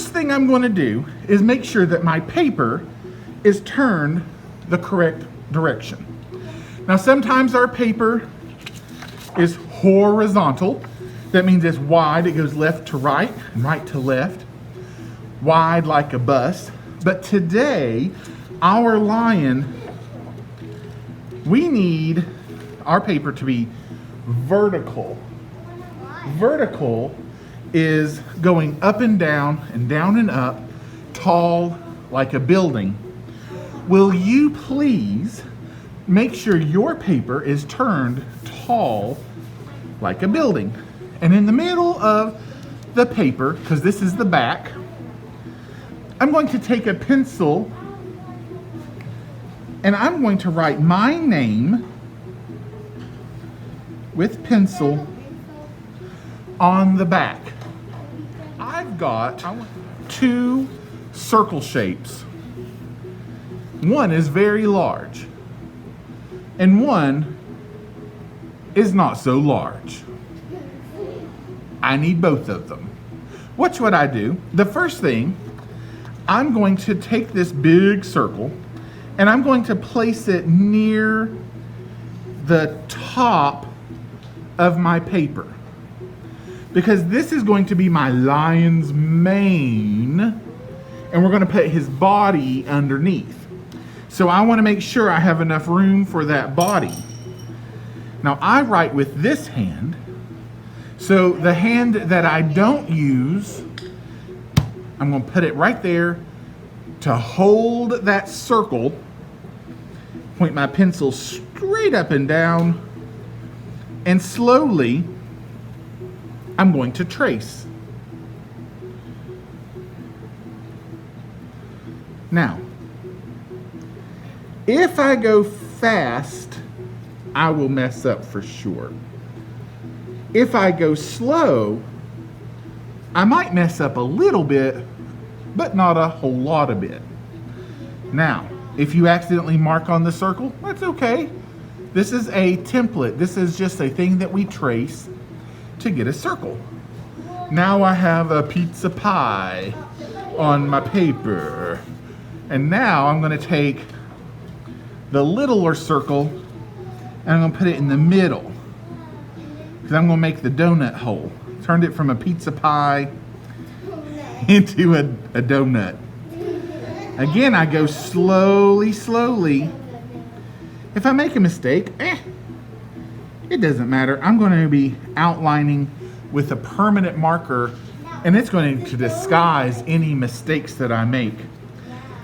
first thing I'm going to do is make sure that my paper is turned the correct direction. Now, sometimes our paper is horizontal. That means it's wide. It goes left to right and right to left. Wide like a bus. But today, our lion, we need our paper to be vertical. Vertical is going up and down and up, tall like a building. Will you please make sure your paper is turned tall like a building? And in the middle of the paper, because this is the back, I'm going to take a pencil and I'm going to write my name with pencil on the back. I've got 2 circle shapes. One is very large and one is not so large. I need both of them. What should I do? The first thing, I'm going to take this big circle and I'm going to place it near the top of my paper, because this is going to be my lion's mane and we're going to put his body underneath. So I want to make sure I have enough room for that body. Now I write with this hand. So the hand that I don't use, I'm going to put it right there to hold that circle. Point my pencil straight up and down, and slowly I'm going to trace. Now, if I go fast, I will mess up for sure. If I go slow, I might mess up a little bit, but not a whole lot of it. Now, if you accidentally mark on the circle, that's okay. This is a template. This is just a thing that we trace to get a circle. Now I have a pizza pie on my paper. And now I'm going to take the littler circle and I'm going to put it in the middle, because I'm going to make the donut hole. Turned it from a pizza pie into a donut. Again, I go slowly, slowly. If I make a mistake, it doesn't matter. I'm going to be outlining with a permanent marker, and it's going to disguise any mistakes that I make.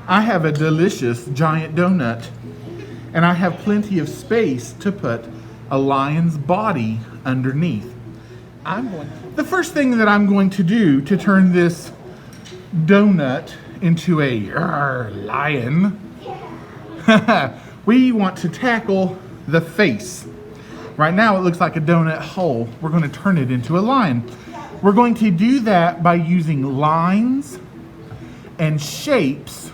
I have a delicious giant donut, and I have plenty of space to put a lion's body underneath. The first thing that I'm going to do to turn this donut into a lion, we want to tackle the face. Right now it looks like a donut hole. We're going to turn it into a lion. We're going to do that by using lines and shapes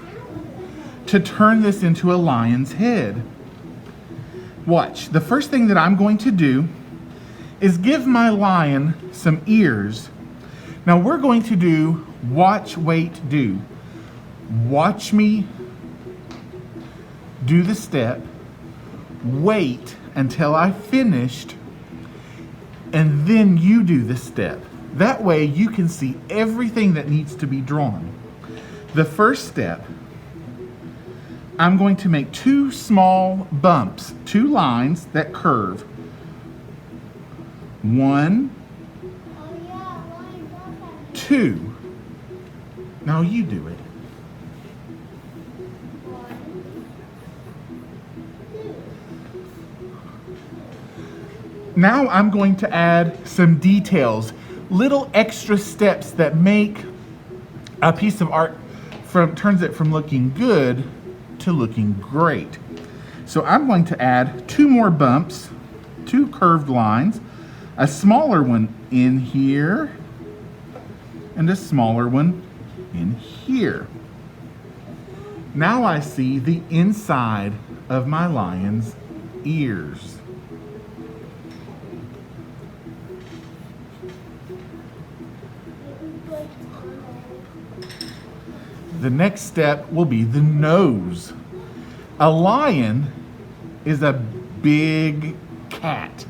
to turn this into a lion's head. Watch. The first thing that I'm going to do is give my lion some ears. Now we're going to do watch, wait, do. Watch me do the step, wait until I finished, and then you do the step. That way you can see everything that needs to be drawn. The first step, I'm going to make 2 small bumps, 2 lines that curve. 1, 2. Now you do it. Now I'm going to add some details, little extra steps that make a piece of art turns it from looking good to looking great. So I'm going to add 2 more bumps, 2 curved lines, a smaller one in here, and a smaller one in here. Now I see the inside of my lion's ears. The next step will be the nose. A lion is a big cat.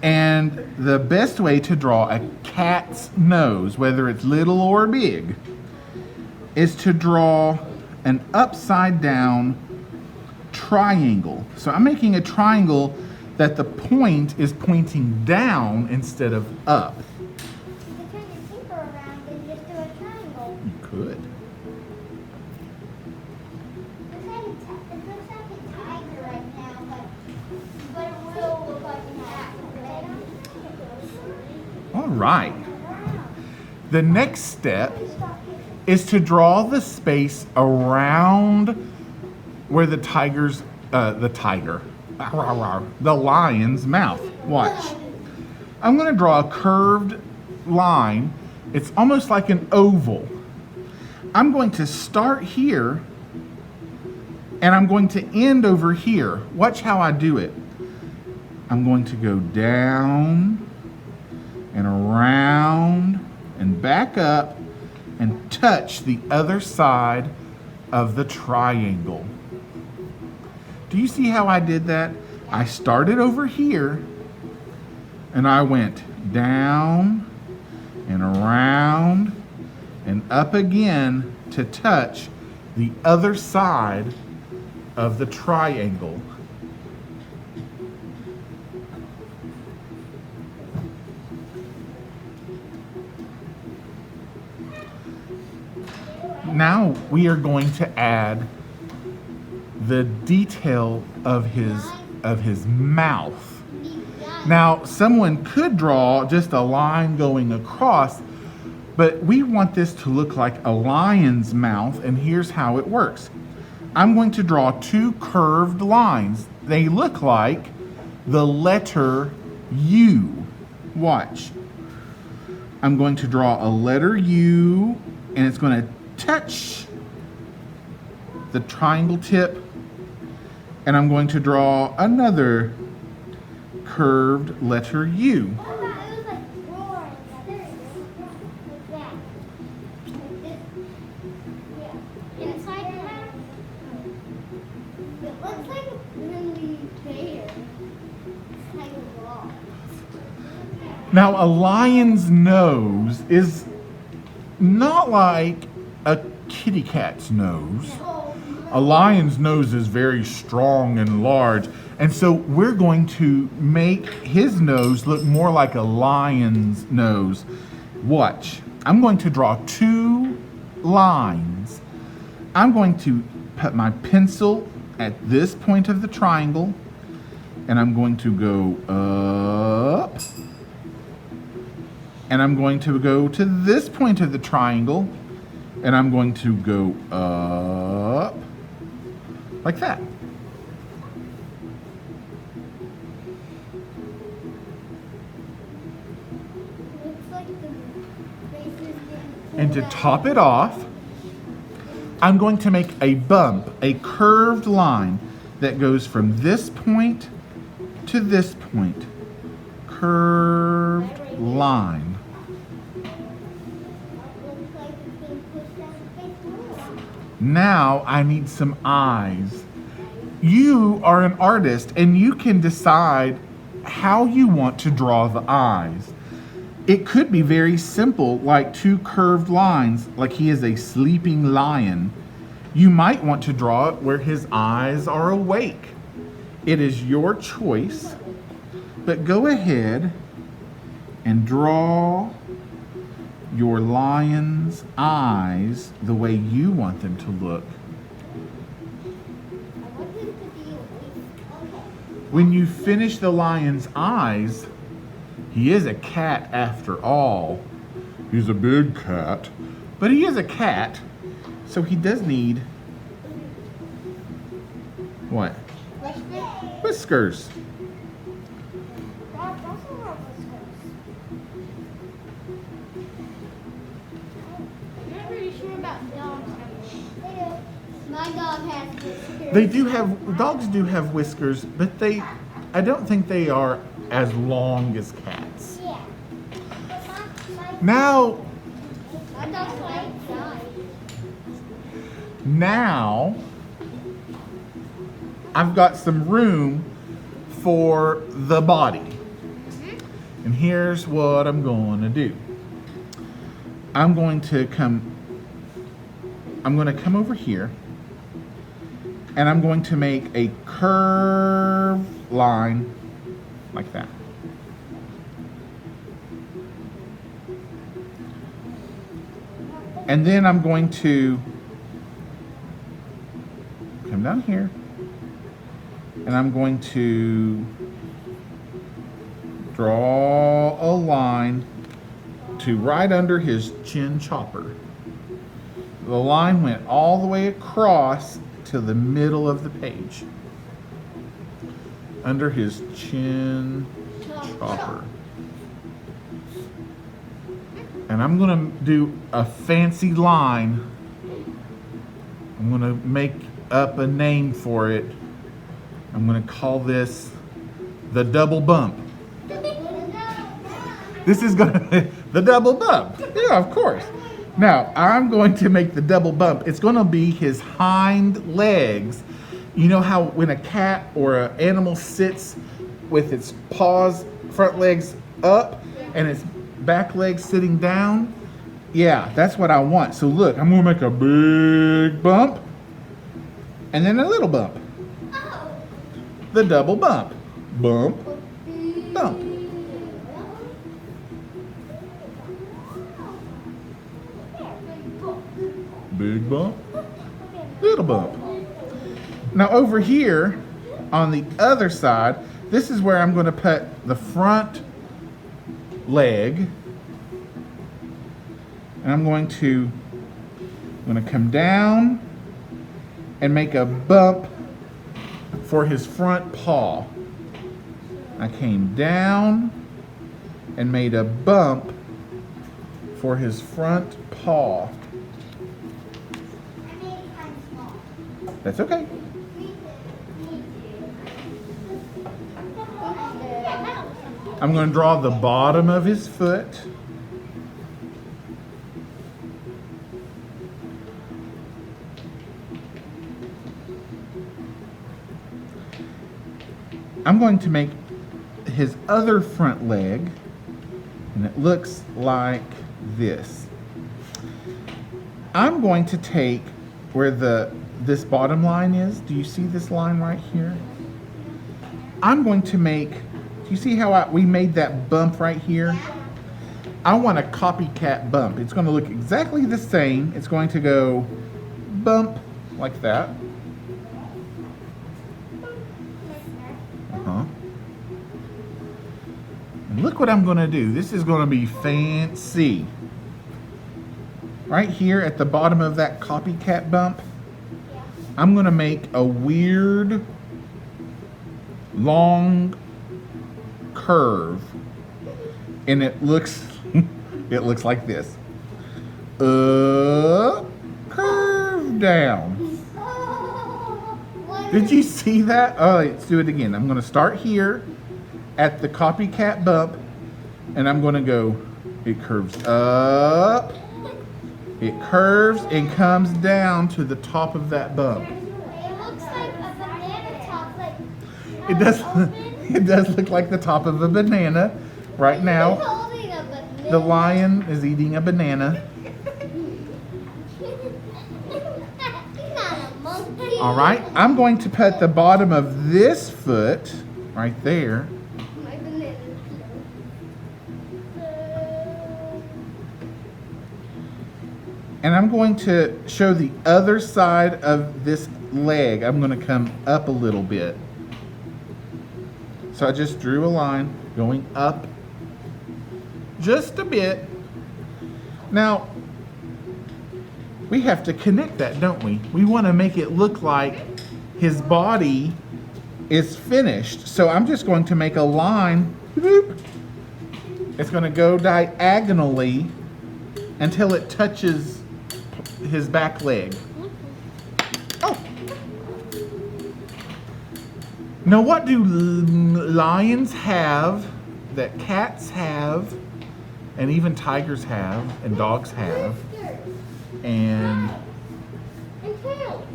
And the best way to draw a cat's nose, whether it's little or big, is to draw an upside down triangle. So I'm making a triangle that the point is pointing down instead of up. You could turn your paper around and just do a triangle. You could. It looks like a tiger right now, but it will look like an apple. All right. The next step is to draw the space around where the lion's mouth. Watch. I'm going to draw a curved line. It's almost like an oval. I'm going to start here and I'm going to end over here. Watch how I do it. I'm going to go down and around and back up and touch the other side of the triangle. Do you see how I did that? I started over here and I went down and around and up again to touch the other side of the triangle. Now we are going to add the detail of his mouth. Now, someone could draw just a line going across, but we want this to look like a lion's mouth, and here's how it works. I'm going to draw two curved lines. They look like the letter U. Watch. I'm going to draw a letter U, and it's going to touch the triangle tip, and I'm going to draw another curved letter U. It was like roaring. There it is. Like that. Like this. Yeah. Inside the mouth. It looks like a really bear. Kind of long. Now, a lion's nose is not like a kitty cat's nose. A lion's nose is very strong and large, and so we're going to make his nose look more like a lion's nose. Watch. I'm going to draw two lines. I'm going to put my pencil at this point of the triangle, and I'm going to go up, and I'm going to go to this point of the triangle, and I'm going to go up like that. Looks like the face is getting And to pulled out. top it off, I'm going to make a bump, a curved line that goes from this point to this point. Curved line. Looks like it's being pushed out the face more. Now I need some eyes. You are an artist and you can decide how you want to draw the eyes. It could be very simple, like two curved lines, like he is a sleeping lion. You might want to draw it where his eyes are awake. It is your choice, but go ahead and draw your lion's eyes the way you want them to look. I want him to be awake. Okay. When you finish the lion's eyes, he is a cat after all. He's a big cat, but he is a cat, so he does need what? Whiskers. Dogs also have whiskers. I'm not really sure about dogs. They do. My dog has whiskers. They do have, dogs do have whiskers, but I don't think they are as long as cats. Yeah. But Now, my dog's like died. Now, I've got some room for the body. And here's what I'm going to do. I'm going to come over here, and I'm going to make a curved line like that. And then I'm going to come down here, and I'm going to draw a line to right under his chin chopper. The line went all the way across to the middle of the page. Under his chin chopper. And I'm going to do a fancy line. I'm going to make up a name for it. I'm going to call this the double bump. This is going to the double bump. Yeah, of course. Now, I'm going to make the double bump. It's going to be his hind legs. You know how when a cat or an animal sits with its paws, front legs up, and its back legs sitting down? Yeah, that's what I want. So look, I'm going to make a big bump and then a little bump. The double bump. Bump, bump. Big bump, little bump. Now over here on the other side, this is where I'm going to put the front leg. And I'm going to come down and make a bump for his front paw. I came down and made a bump for his front paw. That's okay. I'm going to draw the bottom of his foot. I'm going to make his other front leg, and it looks like this. I'm going to take where this bottom line is. Do you see this line right here? I'm going to make, do you see how we made that bump right here? I want a copycat bump. It's going to look exactly the same. It's going to go bump like that. And look what I'm going to do. This is going to be fancy. Right here at the bottom of that copycat bump, I'm going to make a weird long curve, and it looks like this. Curve down. Did you see that? Oh, let's do it again. I'm going to start here at the copycat bump, and I'm going to go, it curves up, it curves and comes down to the top of that bump. It looks like a banana top. It does look like the top of a banana right now. He's holding a banana. The lion is eating a banana. He's not a monkey. All right, I'm going to put the bottom of this foot right there. My banana. And I'm going to show the other side of this leg. I'm going to come up a little bit. So I just drew a line going up just a bit. Now, we have to connect that, don't we? We want to make it look like his body is finished. So I'm just going to make a line. It's going to go diagonally until it touches his back leg. Oh. Now what do lions have that cats have, and even tigers have, and dogs have, and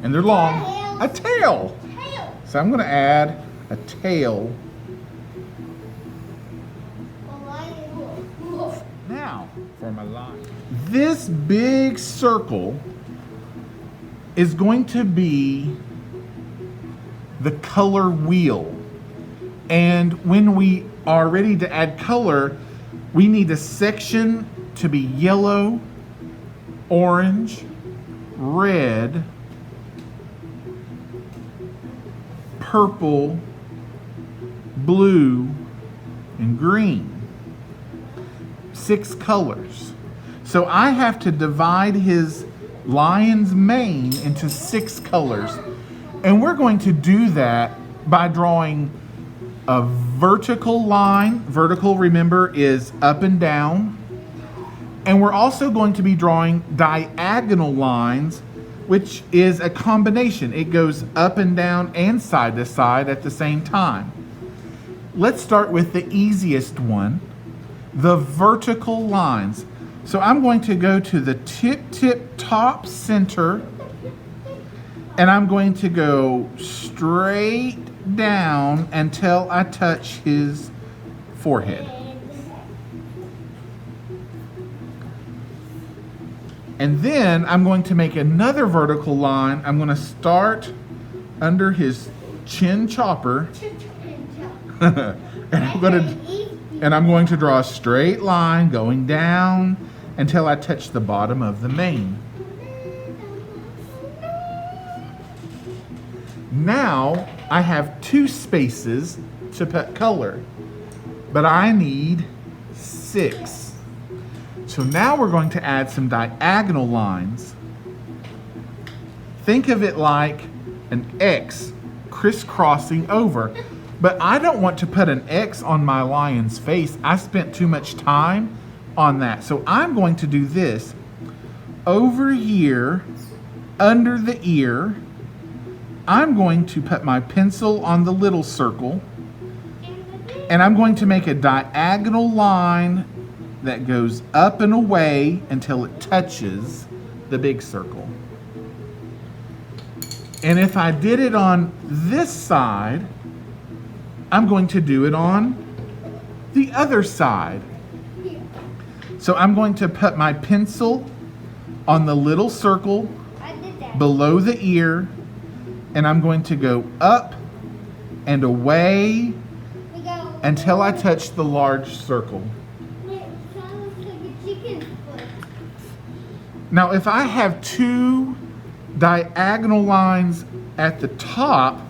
and they're long. A tail. Tail. So I'm going to add a tail. Now for my line. This big circle is going to be the color wheel. And when we are ready to add color, we need a section to be yellow, orange, red, purple, blue, and green. 6 colors. So I have to divide his lion's mane into 6 colors. And we're going to do that by drawing a vertical line. Vertical, remember, is up and down. And we're also going to be drawing diagonal lines, which is a combination. It goes up and down and side to side at the same time. Let's start with the easiest one, the vertical lines. So I'm going to go to the tip top center, and I'm going to go straight down until I touch his forehead. And then I'm going to make another vertical line. I'm going to start under his chin chopper. and I'm going to draw a straight line going down until I touch the bottom of the mane. Now I have 2 spaces to put color, but I need 6. So now we're going to add some diagonal lines. Think of it like an X crisscrossing over. But I don't want to put an X on my lion's face. I spent too much time on that. So I'm going to do this. Over here, under the ear, I'm going to put my pencil on the little circle. And I'm going to make a diagonal line that goes up and away until it touches the big circle. And if I did it on this side, I'm going to do it on the other side. So I'm going to put my pencil on the little circle below the ear, and I'm going to go up and away until I touch the large circle. Now, if I have 2 diagonal lines at the top,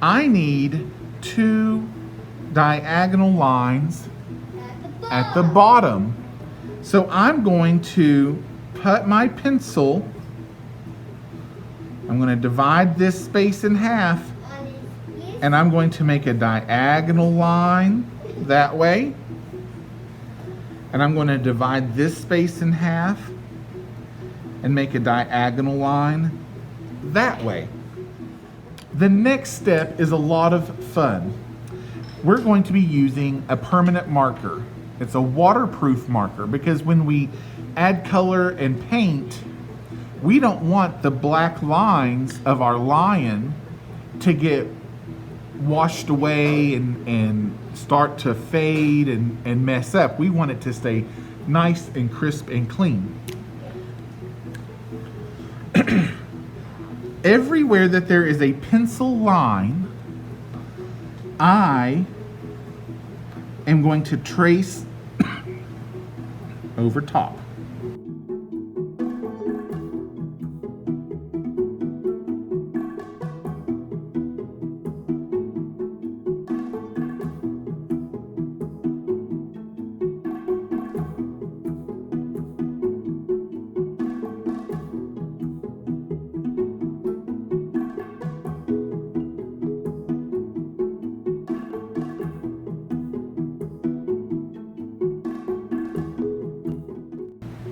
I need 2 diagonal lines at the bottom. So I'm going to put my pencil, I'm going to divide this space in half, and I'm going to make a diagonal line that way. And I'm going to divide this space in half and make a diagonal line that way. The next step is a lot of fun. We're going to be using a permanent marker. It's a waterproof marker because when we add color and paint, we don't want the black lines of our lion to get washed away and start to fade and mess up. We want it to stay nice and crisp and clean. Everywhere that there is a pencil line, I am going to trace over top.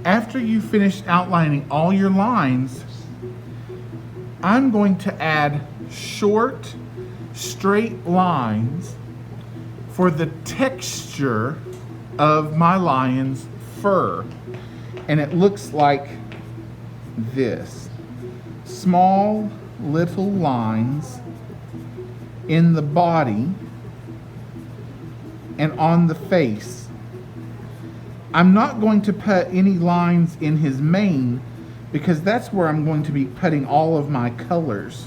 After you finish outlining all your lines, I'm going to add short, straight lines for the texture of my lion's fur. And it looks like this. small little lines in the body and on the face. I'm not going to put any lines in his mane because that's where I'm going to be putting all of my colors.